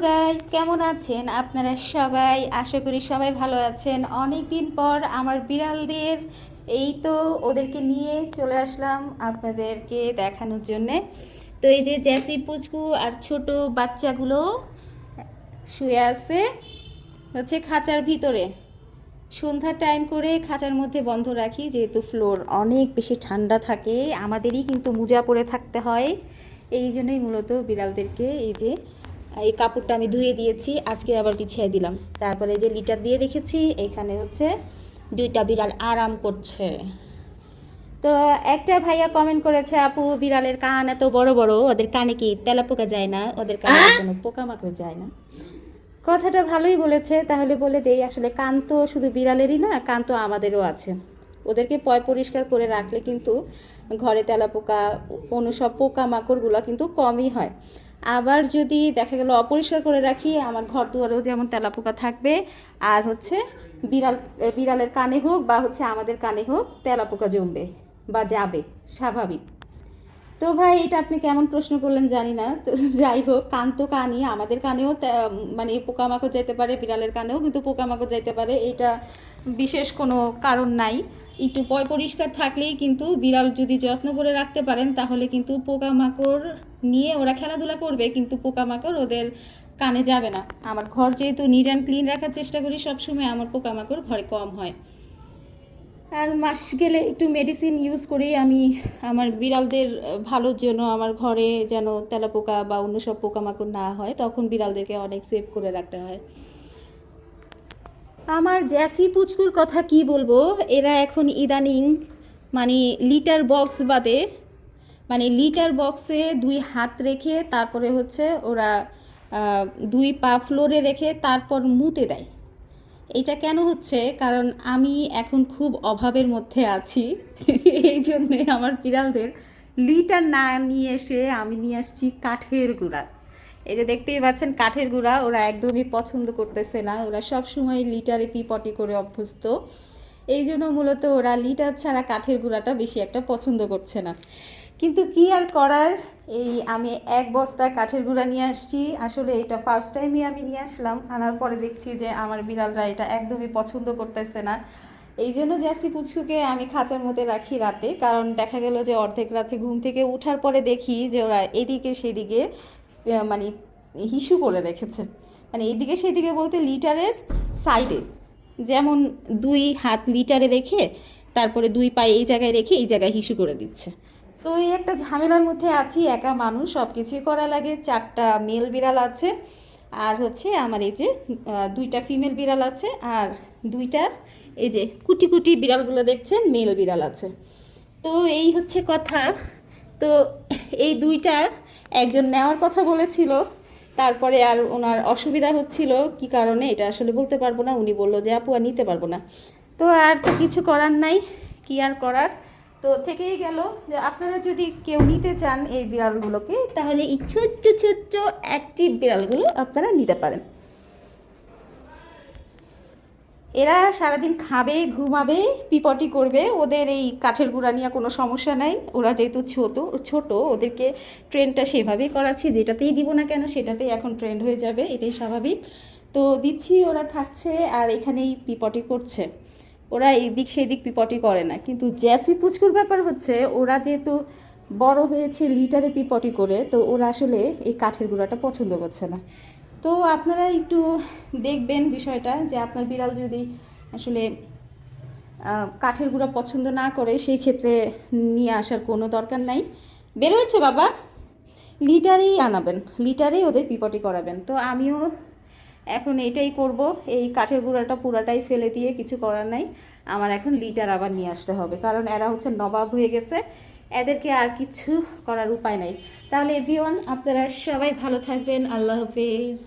Guys, কেমন আছেন আপনারা সবাই? আশা করি সবাই ভালো আছেন। অনেক দিন পর আমার বিড়ালদের এই তো ওদেরকে নিয়ে চলে আসলাম আপনাদেরকে দেখানোর জন্যে। তো এই যে জ্যাসি, পুচকু আর ছোট বাচ্চাগুলো শুয়ে আছে হচ্ছে খাঁচার ভিতরে। সন্ধ্যার টাইম করে খাঁচার মধ্যে বন্ধ রাখি, যেহেতু ফ্লোর অনেক বেশি ঠান্ডা থাকে, আমাদেরই কিন্তু মোজা পরে থাকতে হয়। এই জন্যই মূলত বিড়ালদেরকে এই কাপড়টা আমি ধুয়ে দিয়েছি, আজকে আবার বিছিয়ে দিলাম। তারপরে যে লিটার দিয়ে রেখেছি, এখানে হচ্ছে দুইটা বিড়াল আরাম করছে। তো একটা ভাইয়া কমেন্ট করেছে, আপু বিড়ালের কান এত বড় বড়, ওদের কানে কি তেলাপোকা যায় না? ওদের কানে কোনো পোকামাকড় যায় না? কথাটা ভালোই বলেছে। তাহলে বলে দেই, আসলে কান তো শুধু বিড়ালেরই না, কান তো আমাদেরও আছে। ওদেরকে পরিষ্কার করে রাখলে কিন্তু ঘরে তেলাপোকা, অন্য সব পোকামাকড়গুলো কিন্তু কমই হয়। আবার যদি দেখা গেল অপরিষ্কার করে রাখি, আমার ঘর দুয়ারেও যেমন তেলাপোকা থাকবে, আর হচ্ছে বিড়ালের কানে হোক বা হচ্ছে আমাদের কানে হোক তেলাপোকা জমবে বা যাবে, স্বাভাবিক। তো ভাই, এটা আপনি কেমন প্রশ্ন করলেন জানি না। তো যাই হোক, কান তো কানই, আমাদের কানেও মানে পোকামাকড় যেতে পারে, বিড়ালের কানেও কিন্তু পোকামাকড় যেতে পারে। এটা বিশেষ কোনো কারণ নাই। একটু পরিষ্কার থাকলেই কিন্তু বিড়াল যদি যত্ন করে রাখতে পারেন, তাহলে কিন্তু পোকামাকড় নিয়ে ওরা খেলাধুলা করবে, কিন্তু পোকামাকড় ওদের কানে যাবে না। আমার ঘর যেহেতু নিট অ্যান্ড ক্লিন রাখার চেষ্টা করি সবসময়, আমার পোকামাকড় ঘরে কম হয়। আর মাস গেলে একটু মেডিসিন ইউজ করি আমি আমার বিড়ালদের ভালোর জন্য, আমার ঘরে যেন তেলাপোকা বা অন্য সব পোকামাকড় না হয়, তখন বিড়ালদেরকে অনেক সেভ করে রাখতে হয়। আমার জ্যাসি, পুচকুর কথা কি বলবো, এরা এখন ইদানিং মানে লিটার বক্স বাদে, মানে লিটার বক্সে দুই হাত রেখে তারপরে হচ্ছে ওরা দুই পা ফ্লোরে রেখে তারপর মুতে দেয়। এটা কেন হচ্ছে? কারণ আমি এখন খুব অভাবের মধ্যে আছি। এই জন্যে আমার বিড়ালদের লিটার না নিয়ে এসে আমি নিয়ে আসছি কাঠের গুঁড়া। এই যে দেখতেই পাচ্ছেন কাঠের গুঁড়া, ওরা একদমই পছন্দ করতেছে না। ওরা সব সময় লিটারে পিপটি করে অভ্যস্ত। এই জন্য মূলত ওরা লিটার ছাড়া কাঠের গুঁড়াটা বেশি একটা পছন্দ করছে না। কিন্তু কি আর করার, এই আমি এক বস্তা কাঠের গুঁড়া নিয়ে আসছি। আসলে এটা ফার্স্ট টাইমই আমি নিয়ে আসলাম, আনার পরে দেখছি যে আমার বিড়ালরা এটা একদমই পছন্দ করতেছে না। এই জন্য জ্যাসি, পুচকুকে আমি খাঁচার মধ্যে রাখি রাতে, কারণ দেখা গেল যে অর্ধেক রাতে ঘুম থেকে উঠার পরে দেখি যে ওরা এদিকে সেদিকে মানে হিসু করে রেখেছে। মানে এদিকে সেদিকে বলতে লিটারের সাইডে, যেমন দুই হাত লিটারে রেখে তারপরে দুই পায়ে এই জায়গায় রেখে এই জায়গায় হিসু করে দিচ্ছে। তো এই একটা ঝামেলার মধ্যে আছি, একা মানুষ, সব কিছুই করা লাগে। চারটা মেল বিড়াল আছে, আর হচ্ছে আমার এই যে দুইটা ফিমেল বিড়াল আছে, আর দুইটা এই যে কুটি কুটি বিড়ালগুলো দেখছেন মেল বিড়াল আছে। তো এই হচ্ছে কথা। তো এই দুইটা একজন নেওয়ার কথা বলেছিল, তারপরে আর ওনার অসুবিধা হচ্ছিল কি কারণে এটা আসলে বলতে পারবো না। উনি বললো যে আপু আর নিতে পারবো না। তো আর তো কিছু করার নাই, কি আর করার। তো থেকেই গেল যে আপনারা যদি কেউ নিতে চান এই বিড়ালগুলোকে, তাহলে এই ছোট্ট ছোট্ট অ্যাক্টিভ বিড়ালগুলো আপনারা নিতে পারেন। এরা সারাদিন খাবে, ঘুমাবে, পিপটি করবে, ওদের এই কাঠের গুঁড়া নিয়ে কোনো সমস্যা নাই। ওরা যেহেতু ছোট ছোট, ওদেরকে ট্রেনটা সেভাবেই করাচ্ছি, যেটাতেই দিব না কেন সেটাতেই এখন ট্রেন্ড হয়ে যাবে, এটাই স্বাভাবিক। তো দিচ্ছি, ওরা থাকছে আর এখানেই পিপটি করছে। ওরা এই দিক সেই দিক পিপটি করে না। কিন্তু জ্যাসি, পুচকুর ব্যাপার হচ্ছে, ওরা যেহেতু বড় হয়েছে লিটারে পিপটি করে, তো ওরা আসলে এই কাঠের গুঁড়াটা পছন্দ করছে না। তো আপনারা একটু দেখবেন বিষয়টা, যে আপনার বিড়াল যদি আসলে কাঠের গুঁড়া পছন্দ না করে, সেই ক্ষেত্রে নিয়ে আসার কোনো দরকার নাই। বের হয়েছে বাবা, লিটারেই আনাবেন, লিটারেই ওদের পিপটি করাবেন। তো আমিও এখন এটাই করব, এই কাঠের গুঁড়াটা পুরাটাই ফেলে দিয়ে কিছু করার নাই। আমার এখন লিটার আবার নিয়ে আসতে হবে, কারণ এরা হচ্ছে নবাব হয়ে গেছে, এদেরকে আর কিছু করার উপায় নাই। তাহলে এভরিওয়ান, আপনারা সবাই ভালো থাকবেন। আল্লাহ হাফেজ।